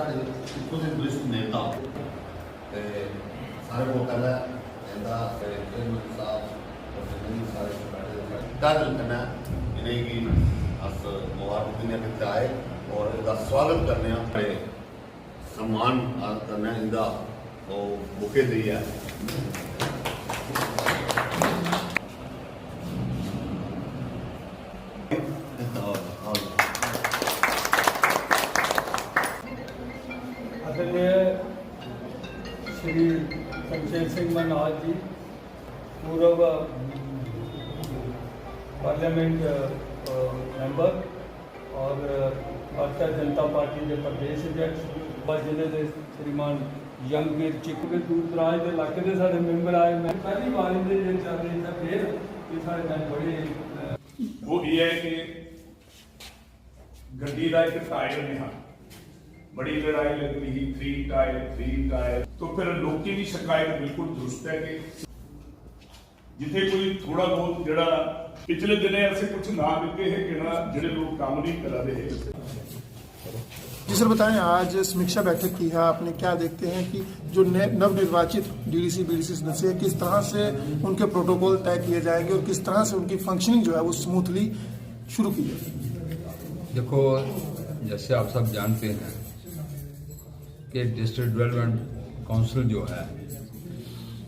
साढ़े इतों के वरिष्ठ नेता सारे को पहले चेयरमैन साहब और जितने सारे बैठे करना इन्हें की अस मुबारक देने के आए और इसका स्वागत करने सम्मान करने इनका बुके दिया आदरणीय श्री शमशेर सिंह मनोहर जी, पूर्व पार्लियामेंट मैंबर और भारतीय जनता पार्टी के प्रदेश अध्यक्ष जिले के श्रीमान यंगवीर चिक के दूर दराज के इलाके के सारे मैंबर आए। मैं पहली बार इन्हें चल रही था फिर ये सारे मैं बड़े वो ये है कि गड्डी का एक टायर नहीं हाँ बड़ी लड़ाई लग रही 3 टायर तो फिर लोगों की भी शिकायत बिल्कुल दुरुस्त है कि जिथे कोई थोड़ा बहुत जड़ा पिछले दिन ऐसे कुछ ना दिखे है कि ना जो लोग काम नहीं करा रहे। जी सर बताएं, आज समीक्षा बैठक की है आपने, क्या देखते हैं कि जो नवनिर्वाचित डीडीसी बीडीसी सदस्य किस तरह से उनके प्रोटोकॉल तय किए जाएंगे और किस तरह से उनकी फंक्शनिंग जो है वो स्मूथली शुरू की जाए? देखो, जैसे आप सब जानते हैं कि डिस्ट्रिक्ट डेवलपमेंट काउंसिल जो है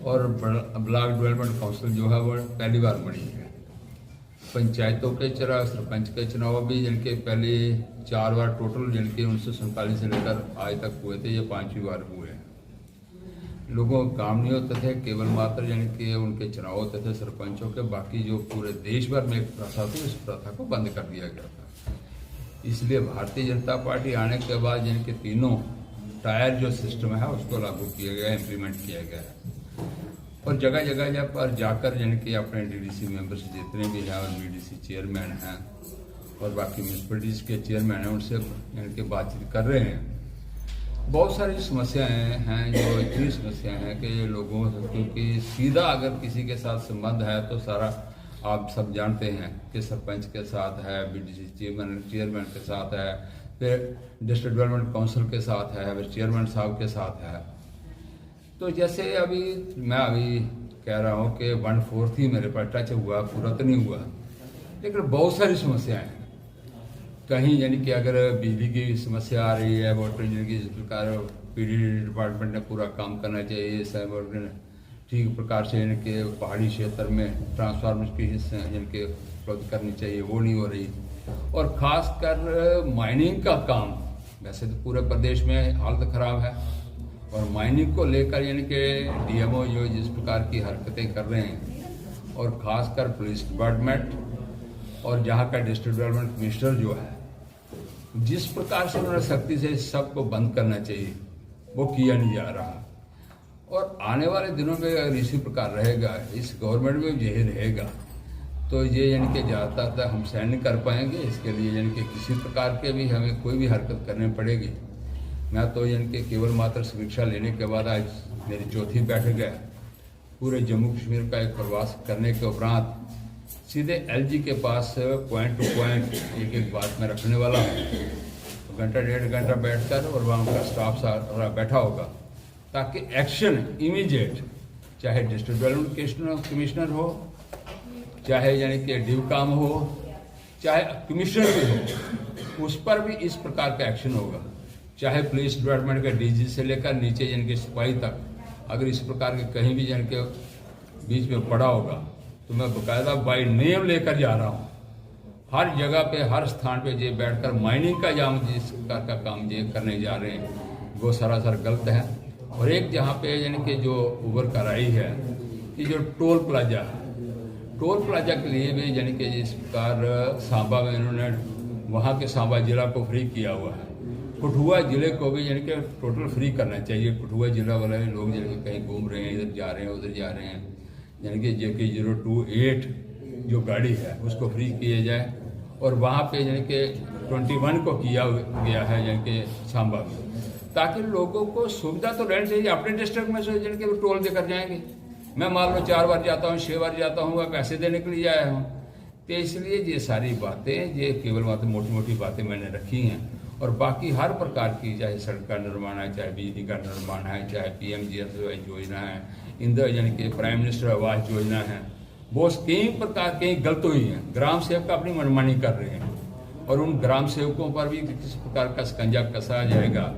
और ब्लॉक डेवलपमेंट काउंसिल जो है वो पहली बार बनी है। पंचायतों के चुनाव, सरपंच के चुनाव भी जिनके पहले 4 बार टोटल जिनके 1947 से लेकर आज तक हुए थे, ये 5वीं बार हुए हैं। लोगों को काम नहीं होते थे, केवल मात्र यानी कि उनके चुनाव होते थे सरपंचों के, बाकी जो पूरे देश भर में एक प्रथा थी उस प्रथा को बंद कर दिया गया था। इसलिए भारतीय जनता पार्टी आने के बाद जिनके तीनों टायर जो सिस्टम है उसको लागू किया गया, इम्प्लीमेंट किया गया है। और जगह जगह पर जाकर जिनके अपने डीडीसी मेंबर्स जितने भी हैं और बीडीसी चेयरमैन हैं और बाकी म्यूनसिपलिटीज के चेयरमैन हैं उनसे इनके बातचीत कर रहे हैं। बहुत सारी समस्याएं हैं, जो इतनी समस्याएं हैं कि लोगों से, क्योंकि सीधा अगर किसी के साथ संबंध है तो सारा आप सब जानते हैं कि सरपंच के साथ है, बीडीसी चेयरमैन के साथ है, फिर डिस्ट्रिक्ट डेवलपमेंट काउंसिल के साथ है, फिर चेयरमैन साहब के साथ है। तो जैसे मैं अभी कह रहा हूँ कि 1/4 ही मेरे पास टच हुआ, पूरा तो नहीं हुआ, लेकिन बहुत सारी समस्याएं हैं। कहीं यानी कि अगर बिजली की समस्या आ रही है, वाटर की जिस प्रकार पीडी डिपार्टमेंट ने पूरा काम करना चाहिए, ठीक प्रकार से इनके पहाड़ी क्षेत्र में ट्रांसफार्मर की जिनके उपलब्ध करनी चाहिए वो नहीं हो रही। और ख़ासकर माइनिंग का काम, वैसे तो पूरे प्रदेश में हालत ख़राब है, और माइनिंग को लेकर यानी कि डीएमओ जो जिस प्रकार की हरकतें कर रहे हैं, और ख़ासकर पुलिस डिपार्टमेंट और जहाँ का डिस्ट्रिक्ट डेवलपमेंट कमिश्नर जो है, जिस प्रकार से उन्होंने सख्ती से सबको बंद करना चाहिए वो किया नहीं जा रहा। और आने वाले दिनों में अगर इसी प्रकार रहेगा, इस गवर्नमेंट में यही रहेगा, तो ये यानी कि ज़्यादातर हम सहन नहीं कर पाएंगे। इसके लिए यानी कि किसी प्रकार के भी हमें कोई भी हरकत करनी पड़ेगी। मैं तो यानी कि केवल मात्र समीक्षा लेने के बाद आज मेरी चौथी बैठक है। पूरे जम्मू कश्मीर का एक प्रवास करने के उपरांत सीधे एलजी के पास पॉइंट टू पॉइंट एक बात मैं रखने वाला हूँ। तो घंटा 1.5 घंटा बैठकर और वहाँ उनका स्टाफ सारा बैठा होगा, ताकि एक्शन इमीडिएट, चाहे डिस्ट्रिक्ट डेवलपमेंट कमिश्नर हो, चाहे यानी कि डिवकाम हो, चाहे कमिश्नर भी हो, उस पर भी इस प्रकार का एक्शन होगा। चाहे पुलिस डिपार्टमेंट के डीजी से लेकर नीचे जिनके सिपाही तक, अगर इस प्रकार के कहीं भी जिनके बीच में पड़ा होगा तो मैं बाकायदा बाई नेम लेकर जा रहा हूँ। हर जगह पे, हर स्थान पे ये बैठकर माइनिंग का जाम जिस प्रकार का काम ये करने जा रहे हैं वो सरासर गलत है। और एक जहाँ पे यानी कि जो उभर कर आई है कि जो टोल प्लाजा के लिए भी यानी कि जिस प्रकार सांबा में इन्होंने वहाँ के सांबा जिला को फ्री किया हुआ है, कठुआ जिले को भी यानी कि टोटल फ्री करना चाहिए। कठुआ जिला वाले लोग यानी कहीं घूम रहे हैं, इधर जा रहे हैं, उधर जा रहे हैं, यानी कि JK 028 जो गाड़ी है उसको फ्री किए जाए। और वहाँ पे यानी कि 21 को किया गया है यानी कि सांबा में, ताकि लोगों को सुविधा तो रहनी चाहिए। अपने डिस्ट्रिक्ट में से यानी कि टोल देकर जाएंगे, मैं मान लो 4 बार जाता हूँ, 6 बार जाता हूँ, पैसे देने के लिए आया हूँ। तो इसलिए ये सारी बातें, ये केवल बातें मोटी मोटी बातें मैंने रखी हैं। और बाकी हर प्रकार की, चाहे सड़क का निर्माण है, चाहे बिजली का निर्माण है, चाहे PMGSY योजना है, इंदिरा यानी कि प्राइम मिनिस्टर आवास योजना है, बहुत कई प्रकार कई गलत हुई हैं। ग्राम सेवक अपनी मनमानी कर रहे हैं और उन ग्राम सेवकों पर भी किस प्रकार का शिकंजा कसा जाएगा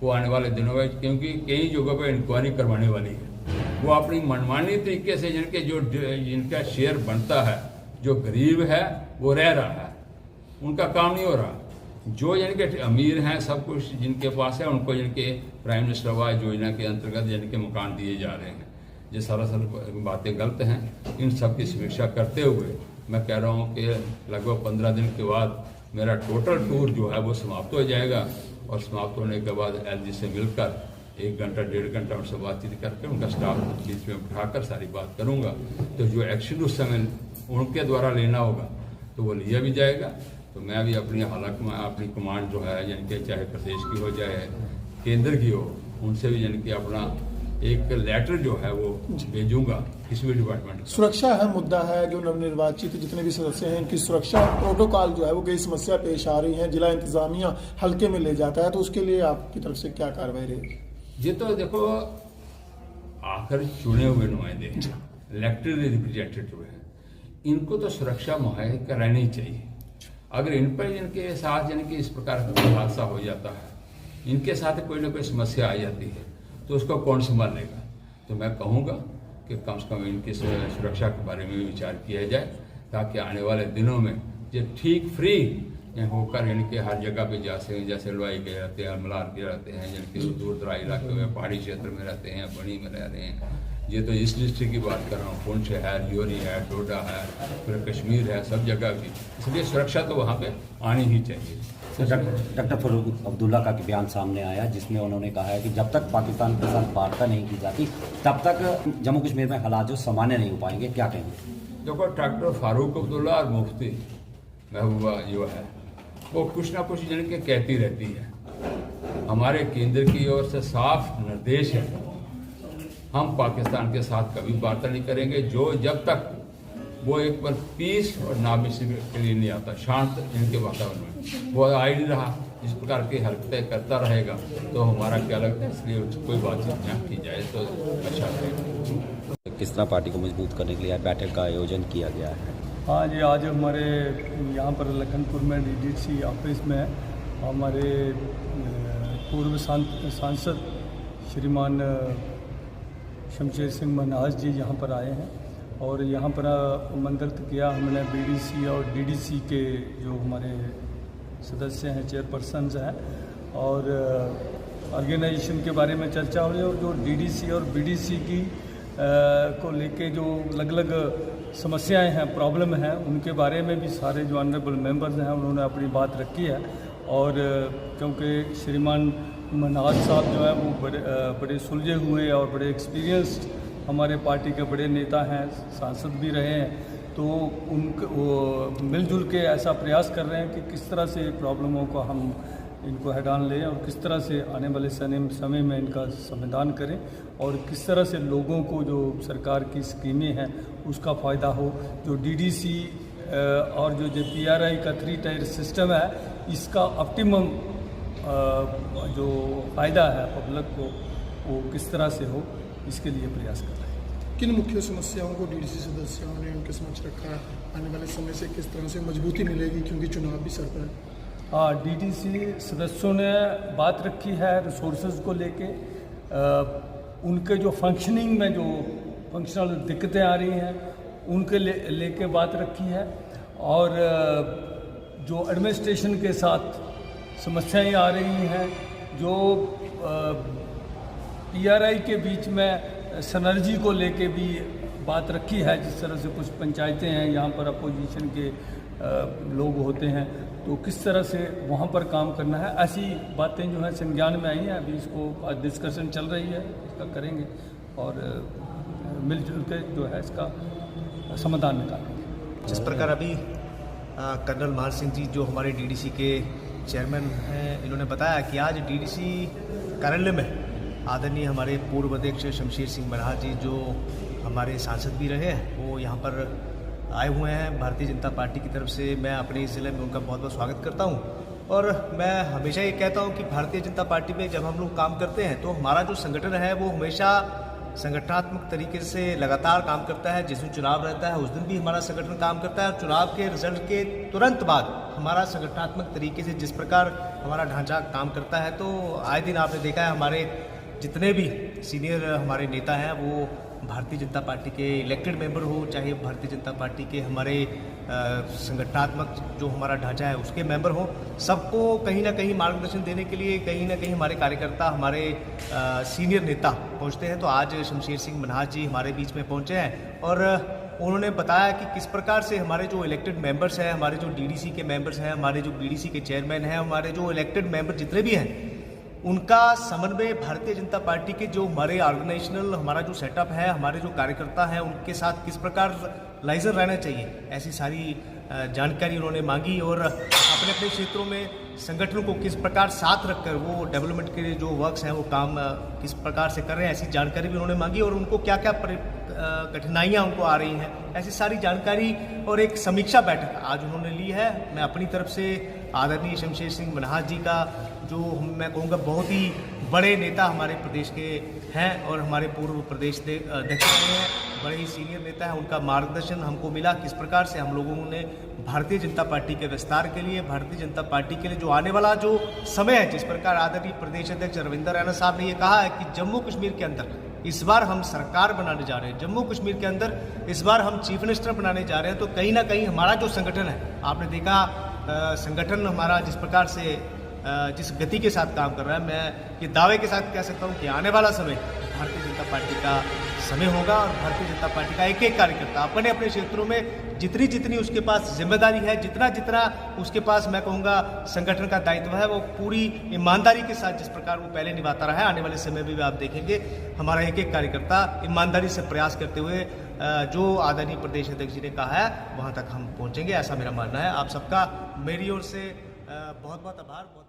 वो आने वाले दिनों में, क्योंकि कई जगहों पर इंक्वायरी करवाने वाली है। वो अपनी मनमानी तरीके से जिनका शेयर बनता है, जो गरीब है वो रह रहा है, उनका काम नहीं हो रहा। जो यानी कि अमीर हैं, सब कुछ जिनके पास है, उनको जिनके प्राइम मिनिस्टर आवास योजना के अंतर्गत यानी कि मकान दिए जा रहे हैं। ये सरासर बातें गलत हैं। इन सब की समीक्षा करते हुए मैं कह रहा हूँ कि लगभग 15 दिन के बाद मेरा टोटल टूर जो है वो समाप्त हो जाएगा और समाप्त होने के बाद LG से मिलकर 1 घंटा 1.5 घंटा उनसे बातचीत करके उनका स्टाफ बीच में उठाकर सारी बात करूँगा। तो जो एक्शन उस समय उनके द्वारा लेना होगा तो वो लिया भी जाएगा। तो मैं भी अपनी हालत में अपनी कमांड जो है यानी कि चाहे प्रदेश की हो चाहे केंद्र की हो, उनसे भी यानी कि अपना एक लेटर जो है वो भेजूंगा किसी भी डिपार्टमेंट। सुरक्षा अहम मुद्दा है। जो नवनिर्वाचित जितने भी सदस्य हैं इनकी सुरक्षा प्रोटोकॉल जो है वो कई समस्या पेश आ रही है, जिला इंतजामिया हल्के में ले जाता है, तो उसके लिए आपकी तरफ से क्या कार्रवाई रहेगी? ये तो देखो आखिर चुने हुए नुमाइंदे इलेक्टेड रिप्रेजेंटेटिव हैं, इनको तो सुरक्षा मुहैया करानी चाहिए। अगर इन पर इनके साथ यानी कि इस प्रकार का हादसा हो जाता है, इनके साथ कोई ना कोई समस्या आ जाती है तो उसको कौन संभाल लेगा? तो मैं कहूँगा कि कम से कम इनकी सुरक्षा के बारे में विचार किया जाए ताकि आने वाले दिनों में ये ठीक फ्री होकर यानी कि हर जगह पे जा सकें। जैसे हलवाई के रहते हैं, मलार के रहते हैं, यानी कि दूर दराज इलाके में पहाड़ी क्षेत्र में रहते हैं, बनी में रह रहे हैं। ये तो इस डिस्ट्रिक्ट की बात कर रहा हूँ, पुंछ है, न्योरी है, डोडा है, फिर कश्मीर है, सब जगह की। इसलिए सुरक्षा तो वहाँ पे आनी ही चाहिए। डॉक्टर फारूक अब्दुल्ला का बयान सामने आया जिसमें उन्होंने कहा है कि जब तक पाकिस्तान के साथ वार्ता नहीं की जाती तब तक जम्मू कश्मीर में हालात जो सामान्य नहीं हो पाएंगे, क्या कहेंगे? देखो डॉक्टर फारूक अब्दुल्ला और मुफ्ती महबूबा जो है वो कुछ ना कुछ यानी कि कहती रहती है। हमारे केंद्र की ओर से साफ निर्देश है, हम पाकिस्तान के साथ कभी वार्ता नहीं करेंगे जब तक वो एक बार पीस और नामिसी के लिए नहीं आता, शांत इनके वातावरण में वो आ ही नहीं रहा। इस प्रकार की हरकतें करता रहेगा तो हमारा क्या लगता है, इसलिए कोई बातचीत यहाँ की जाए तो अच्छा रहेगा। किस तरह पार्टी को मजबूत करने के लिए बैठक का आयोजन किया गया है? हाँ जी, आज हमारे यहाँ पर लखनपुर में DDC ऑफिस में हमारे पूर्व सांसद श्रीमान शमशेर सिंह मनहास जी यहाँ पर आए हैं और यहाँ पर आमंत्रित किया हमने BDC और DDC के जो हमारे सदस्य हैं, चेयरपर्सन्स हैं, और ऑर्गेनाइजेशन के बारे में चर्चा हुई और जो DDC और BDC की को लेके जो अलग अलग समस्याएं हैं, प्रॉब्लम हैं, उनके बारे में भी सारे जो ऑनरेबल मेंबर्स हैं उन्होंने अपनी बात रखी है। और क्योंकि श्रीमान मनहास साहब जो है वो बड़े सुलझे हुए और बड़े एक्सपीरियंस्ड हमारे पार्टी के बड़े नेता हैं, सांसद भी रहे हैं, तो वो मिलजुल के ऐसा प्रयास कर रहे हैं कि किस तरह से प्रॉब्लमों को हम इनको हेड ऑन लें और किस तरह से आने वाले समय में इनका समाधान करें और किस तरह से लोगों को जो सरकार की स्कीमें हैं उसका फ़ायदा हो। जो DDC और जो PRI का 3 टायर सिस्टम है, इसका ऑप्टिमम जो फ़ायदा है पब्लिक को वो किस तरह से हो, इसके लिए प्रयास कर रहे हैं। किन मुख्य समस्याओं को DDC सदस्यों ने उनके समक्ष रखा है? आने वाले समय से किस तरह से मजबूती मिलेगी, क्योंकि चुनाव भी सर पर है? हाँ, DDC सदस्यों ने बात रखी है रिसोर्सेज को लेके, उनके जो फंक्शनिंग में जो फंक्शनल दिक्कतें आ रही हैं उनके लेके बात रखी है, और जो एडमिनिस्ट्रेशन के साथ समस्याएं आ रही हैं, जो PRI के बीच में सिनर्जी को लेके भी बात रखी है। जिस तरह से कुछ पंचायतें हैं यहाँ पर अपोजिशन के लोग होते हैं, तो किस तरह से वहाँ पर काम करना है, ऐसी बातें जो हैं संज्ञान में आई हैं। अभी इसको आज डिस्कशन चल रही है, इसका करेंगे और मिलजुल के जो है इसका समाधान निकालेंगे। जिस प्रकार अभी कर्नल मान सिंह जी जो हमारे DDC के चेयरमैन हैं, इन्होंने बताया कि आज DDC कार्यालय में आदरणीय हमारे पूर्व अध्यक्ष शमशेर सिंह मनहास जी जो हमारे सांसद भी रहे हैं, वो यहाँ पर आए हुए हैं। भारतीय जनता पार्टी की तरफ से मैं अपने इस ज़िले में उनका बहुत बहुत स्वागत करता हूँ और मैं हमेशा ये कहता हूँ कि भारतीय जनता पार्टी में जब हम लोग काम करते हैं तो हमारा जो संगठन है वो हमेशा संगठनात्मक तरीके से लगातार काम करता है। जिस दिन चुनाव रहता है उस दिन भी हमारा संगठन काम करता है और चुनाव के रिजल्ट के तुरंत बाद हमारा संगठनात्मक तरीके से जिस प्रकार हमारा ढांचा काम करता है, तो आए दिन आपने देखा है हमारे जितने भी सीनियर हमारे नेता हैं वो भारतीय जनता पार्टी के इलेक्टेड मेंबर हो, चाहे भारतीय जनता पार्टी के हमारे संगठनात्मक जो हमारा ढांचा है उसके मेंबर हो, सबको कहीं ना कहीं मार्गदर्शन देने के लिए कहीं ना कहीं हमारे कार्यकर्ता, हमारे सीनियर नेता पहुंचते हैं। तो आज शमशेर सिंह मनहास जी हमारे बीच में पहुंचे हैं और उन्होंने बताया कि किस प्रकार से हमारे जो इलेक्टेड मेंबर्स हैं, हमारे जो डीडीसी के मेंबर्स हैं, हमारे जो बीडीसी के चेयरमैन हैं, हमारे जो इलेक्टेड मेंबर जितने भी हैं, उनका समन्वय भारतीय जनता पार्टी के जो हमारे ऑर्गेनाइजेशनल हमारा जो सेटअप है, हमारे जो कार्यकर्ता हैं उनके साथ किस प्रकार लाइजर रहना चाहिए, ऐसी सारी जानकारी उन्होंने मांगी और अपने अपने क्षेत्रों में संगठनों को किस प्रकार साथ रखकर वो डेवलपमेंट के जो वर्क्स हैं वो काम किस प्रकार से कर रहे हैं, ऐसी जानकारी भी उन्होंने मांगी और उनको क्या क्या कठिनाइयाँ उनको आ रही हैं, ऐसी सारी जानकारी और एक समीक्षा बैठक आज उन्होंने ली है। मैं अपनी तरफ से आदरणीय शमशेर सिंह मनहास जी का जो मैं कहूँगा बहुत ही बड़े नेता हमारे प्रदेश के हैं और हमारे पूर्व प्रदेश अध्यक्ष रहे हैं, बड़े ही सीनियर नेता हैं, उनका मार्गदर्शन हमको मिला किस प्रकार से हम लोगों ने भारतीय जनता पार्टी के विस्तार के लिए, भारतीय जनता पार्टी के लिए जो आने वाला जो समय है, जिस प्रकार आदरणीय प्रदेश अध्यक्ष रविंद्र रैना साहब ने ये कहा है कि जम्मू कश्मीर के अंदर इस बार हम सरकार बनाने जा रहे हैं, जम्मू कश्मीर के अंदर इस बार हम चीफ मिनिस्टर बनाने जा रहे हैं, तो कहीं ना कहीं हमारा जो संगठन है, आपने देखा संगठन हमारा जिस प्रकार से जिस गति के साथ काम कर रहा है, मैं ये दावे के साथ कह सकता हूँ कि आने वाला समय भारतीय जनता पार्टी का समय होगा और भारतीय जनता पार्टी का एक एक कार्यकर्ता अपने अपने क्षेत्रों में जितनी जितनी उसके पास जिम्मेदारी है, जितना जितना उसके पास मैं कहूँगा संगठन का दायित्व है, वो पूरी ईमानदारी के साथ जिस प्रकार वो पहले निभाता रहा है, आने वाले समय में भी आप देखेंगे हमारा एक एक कार्यकर्ता ईमानदारी से प्रयास करते हुए जो आदरणीय प्रदेश अध्यक्ष जी ने कहा है वहाँ तक हम पहुँचेंगे, ऐसा मेरा मानना है। आप सबका मेरी ओर से बहुत बहुत आभार। बहुत